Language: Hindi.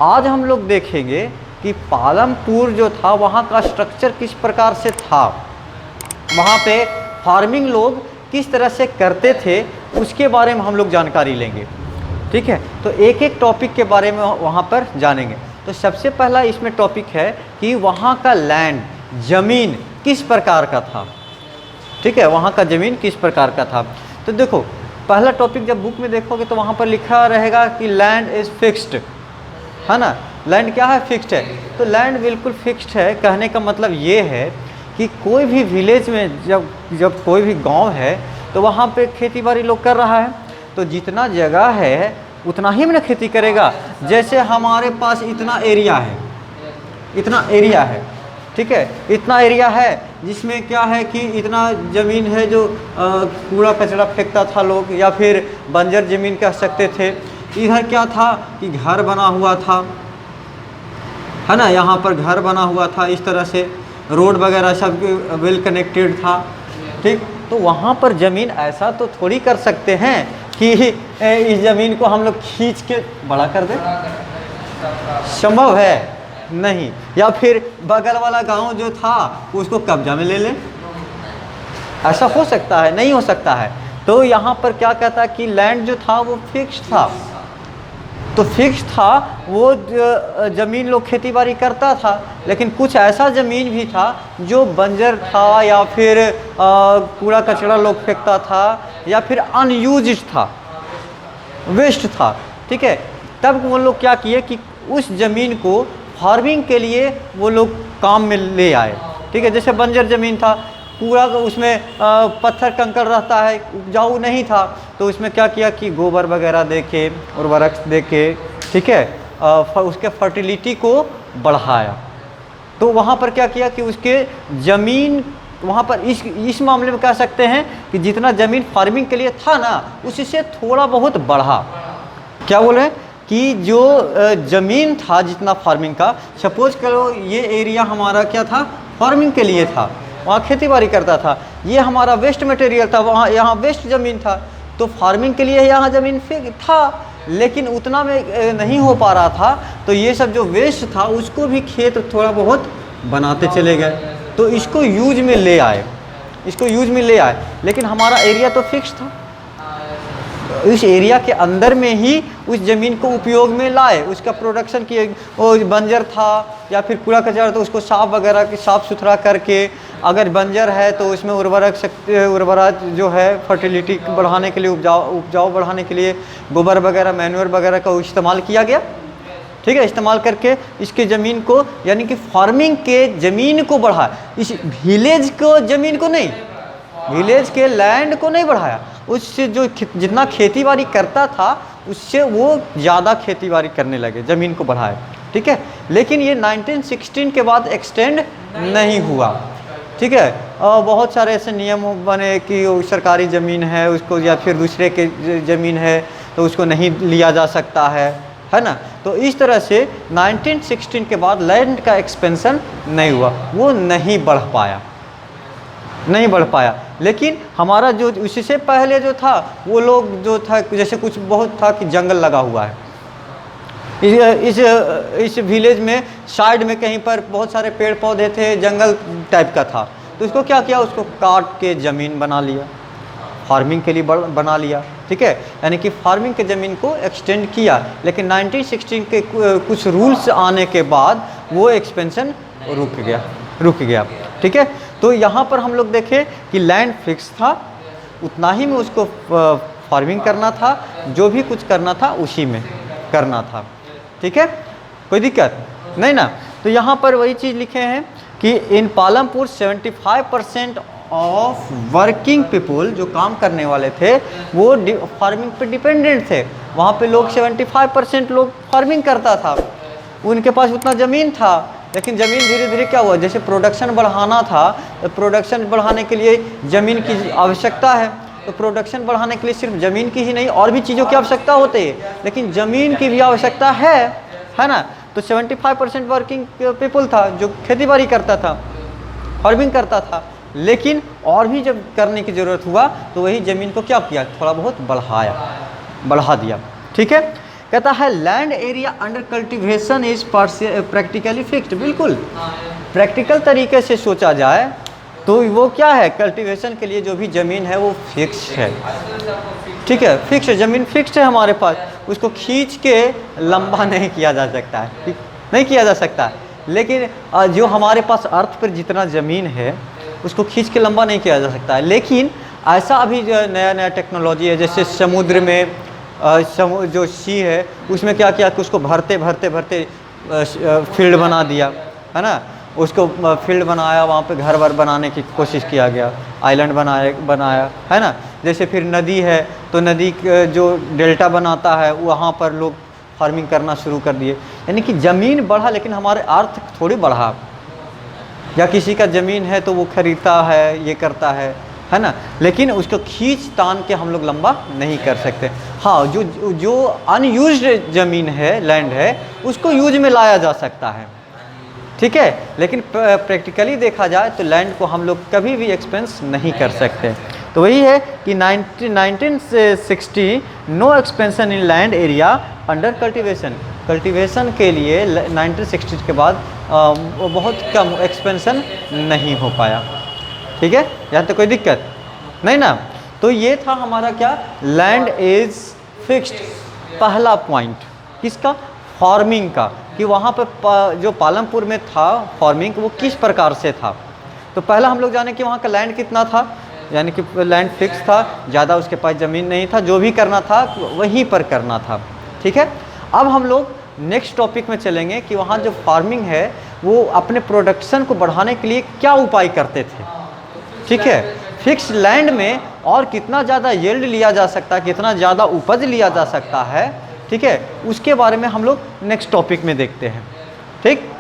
आज हम लोग देखेंगे कि पालमपुर जो था वहाँ का स्ट्रक्चर किस प्रकार से था, वहाँ पे फार्मिंग लोग किस तरह से करते थे, उसके बारे में हम लोग जानकारी लेंगे। ठीक है, तो एक एक टॉपिक के बारे में वहाँ पर जानेंगे। तो सबसे पहला इसमें टॉपिक है कि वहाँ का लैंड, ज़मीन किस प्रकार का था। ठीक है, वहाँ का ज़मीन किस प्रकार का था। तो देखो, पहला टॉपिक जब बुक में देखोगे तो वहाँ पर लिखा रहेगा कि लैंड इज़ फिक्स्ड, है ना। लैंड क्या है? फिक्स्ड है। तो लैंड बिल्कुल फिक्स्ड है, कहने का मतलब ये है कि कोई भी विलेज में जब कोई भी गांव है तो वहाँ पे खेती बाड़ी लोग कर रहा है, तो जितना जगह है उतना ही में खेती करेगा। जैसे हमारे पास इतना एरिया है, इतना एरिया है, ठीक है, इतना एरिया है जिसमें क्या है कि इतना ज़मीन है जो कूड़ा कचरा फेंकता था लोग, या फिर बंजर ज़मीन कह सकते थे। इधर क्या था कि घर बना हुआ था, है ना, यहाँ पर घर बना हुआ था, इस तरह से रोड वगैरह सब वेल कनेक्टेड था। ठीक, तो वहाँ पर ज़मीन ऐसा तो थोड़ी कर सकते हैं कि इस ज़मीन को हम लोग खींच के बड़ा कर दें, संभव है नहीं। या फिर बगल वाला गांव जो था उसको कब्जा में ले लें, ऐसा हो सकता है? नहीं हो सकता है। तो यहाँ पर क्या कहता है कि लैंड जो था वो फिक्स था। तो फिक्स था, वो ज़मीन लोग खेती बाड़ी करता था, लेकिन कुछ ऐसा ज़मीन भी था जो बंजर था, या फिर कूड़ा कचरा लोग फेंकता था, या फिर अनयूज्ड था, वेस्ट था। ठीक है, तब वो लोग क्या किए कि उस ज़मीन को फार्मिंग के लिए वो लोग काम में ले आए। ठीक है, जैसे बंजर ज़मीन था, पूरा उसमें पत्थर कंकड़ रहता है, उपजाऊ नहीं था, तो उसमें क्या किया कि गोबर वगैरह दे के, उर्वरक दे के, ठीक है, उसके फर्टिलिटी को बढ़ाया। तो वहाँ पर क्या किया कि उसके ज़मीन, वहाँ पर इस मामले में कह सकते हैं कि जितना ज़मीन फार्मिंग के लिए था ना, उससे थोड़ा बहुत बढ़ा। क्या बोल रहे हैं कि जो ज़मीन था जितना फार्मिंग का, सपोज करो ये एरिया हमारा क्या था, फार्मिंग के लिए था, वहाँ खेती बाड़ी करता था, ये हमारा वेस्ट मटेरियल था, वहाँ यहाँ वेस्ट ज़मीन था, तो फार्मिंग के लिए यहाँ ज़मीन था, लेकिन उतना में नहीं हो पा रहा था, तो ये सब जो वेस्ट था उसको भी खेत थोड़ा बहुत बनाते चले गए, तो इसको यूज में ले आए, इसको यूज में ले आए। लेकिन हमारा एरिया तो फिक्स था, इस एरिया के अंदर में ही उस ज़मीन को उपयोग में लाए, उसका प्रोडक्शन किए। वो बंजर था या फिर कूड़ा कचरा तो उसको साफ वगैरह की साफ़ सुथरा करके, अगर बंजर है तो उसमें उर्वरक जो है फर्टिलिटी बढ़ाने के लिए, उपजाऊ बढ़ाने के लिए गोबर वगैरह, मैन्योर वगैरह का इस्तेमाल किया गया। ठीक है, इस्तेमाल करके इसके ज़मीन को, यानी कि फार्मिंग के ज़मीन को बढ़ा, इस विलेज को ज़मीन को नहीं, विलेज के लैंड को नहीं बढ़ाया, उससे जो जितना खेती बाड़ी करता था उससे वो ज़्यादा खेती बाड़ी करने लगे, ज़मीन को बढ़ाए। ठीक है, लेकिन ये 1916 के बाद एक्सटेंड नहीं हुआ। ठीक है, बहुत सारे ऐसे नियम बने कि सरकारी ज़मीन है उसको, या फिर दूसरे के ज़मीन है तो उसको नहीं लिया जा सकता है ना। तो इस तरह से 1916 के बाद लैंड का एक्सपेंशन नहीं हुआ, वो नहीं बढ़ पाया। लेकिन हमारा जो उससे पहले जो था, वो लोग जो था, जैसे कुछ बहुत था कि जंगल लगा हुआ है इस विलेज में, साइड में कहीं पर बहुत सारे पेड़ पौधे थे, जंगल टाइप का था, तो उसको क्या किया, उसको काट के ज़मीन बना लिया, फार्मिंग के लिए बना लिया। ठीक है, यानी कि फार्मिंग के ज़मीन को एक्सटेंड किया, लेकिन 1916 के कुछ रूल्स आने के बाद वो एक्सपेंशन रुक गया। ठीक है, तो यहाँ पर हम लोग देखें कि लैंड फिक्स था, उतना ही में उसको फार्मिंग करना था, जो भी कुछ करना था उसी में करना था। ठीक है, कोई दिक्कत नहीं ना। तो यहाँ पर वही चीज़ लिखे हैं कि इन पालमपुर 75% ऑफ वर्किंग पीपुल, जो काम करने वाले थे वो फार्मिंग पे डिपेंडेंट थे। वहाँ पे लोग 75% लोग फार्मिंग करता था, उनके पास उतना ज़मीन था, लेकिन ज़मीन धीरे धीरे क्या हुआ, जैसे प्रोडक्शन बढ़ाना था, तो प्रोडक्शन बढ़ाने के लिए ज़मीन की आवश्यकता है, तो प्रोडक्शन बढ़ाने के लिए सिर्फ ज़मीन की ही नहीं और भी चीज़ों की आवश्यकता होती है, लेकिन ज़मीन की भी आवश्यकता है ना। तो 75% वर्किंग पीपल था जो खेती बाड़ी करता था, फार्मिंग करता था, लेकिन और भी जब करने की ज़रूरत हुआ तो वही ज़मीन को क्या किया, थोड़ा बहुत बढ़ा दिया। ठीक है, कहता है land area under cultivation is practically fixed. बिल्कुल प्रैक्टिकल तरीके से सोचा जाए तो वो क्या है, कल्टीवेशन के लिए जो भी ज़मीन है वो फिक्स है, ठीक है, फिक्स है, ज़मीन फिक्स है हमारे पास, उसको खींच के लंबा नहीं किया जा सकता है, नहीं किया जा सकता है। लेकिन जो हमारे पास अर्थ पर जितना ज़मीन है उसको खींच के लंबा नहीं किया जा सकता है। लेकिन ऐसा अभी जो नया नया टेक्नोलॉजी है, जैसे समुद्र में जो सी है उसमें क्या किया कि उसको भरते भरते भरते फील्ड बना दिया, है ना, उसको फील्ड बनाया, वहाँ पे घर वर बनाने की कोशिश किया गया, आइलैंड बनाया, है ना। जैसे फिर नदी है तो नदी जो डेल्टा बनाता है वहाँ पर लोग फार्मिंग करना शुरू कर दिए। यानी कि ज़मीन बढ़ा लेकिन हमारे अर्थ थोड़ी बढ़ा। या किसी का ज़मीन है तो वो खरीदता है, ये करता है ना, लेकिन उसको खींच तान के हम लोग लंबा नहीं कर सकते। हाँ, जो अनयूज्ड ज़मीन है, लैंड है, उसको यूज में लाया जा सकता है, ठीक है। लेकिन प्रैक्टिकली देखा जाए तो लैंड को हम लोग कभी भी एक्सपेंस नहीं कर सकते। तो वही है कि 1960 no expansion in land area under cultivation के लिए 1960 के बाद बहुत कम एक्सपेंशन नहीं हो पाया, ठीक है। यहाँ तो कोई दिक्कत नहीं ना। तो ये था हमारा क्या, लैंड इज फिक्स्ड, पहला पॉइंट किसका, फार्मिंग का, कि वहाँ पर जो पालमपुर में था फार्मिंग वो किस प्रकार से था। तो पहला हम लोग जाने कि वहाँ का लैंड कितना था, यानी कि लैंड फिक्स था, ज़्यादा उसके पास ज़मीन नहीं था, जो भी करना था वहीं पर करना था, ठीक है। अब हम लोग नेक्स्ट टॉपिक में चलेंगे कि वहाँ जो फार्मिंग है वो अपने प्रोडक्शन को बढ़ाने के लिए क्या उपाय करते थे, ठीक है। फिक्स लैंड में और कितना ज़्यादा यील्ड लिया जा सकता है, कितना ज़्यादा उपज लिया जा सकता है, ठीक है, उसके बारे में हम लोग नेक्स्ट टॉपिक में देखते हैं, ठीक।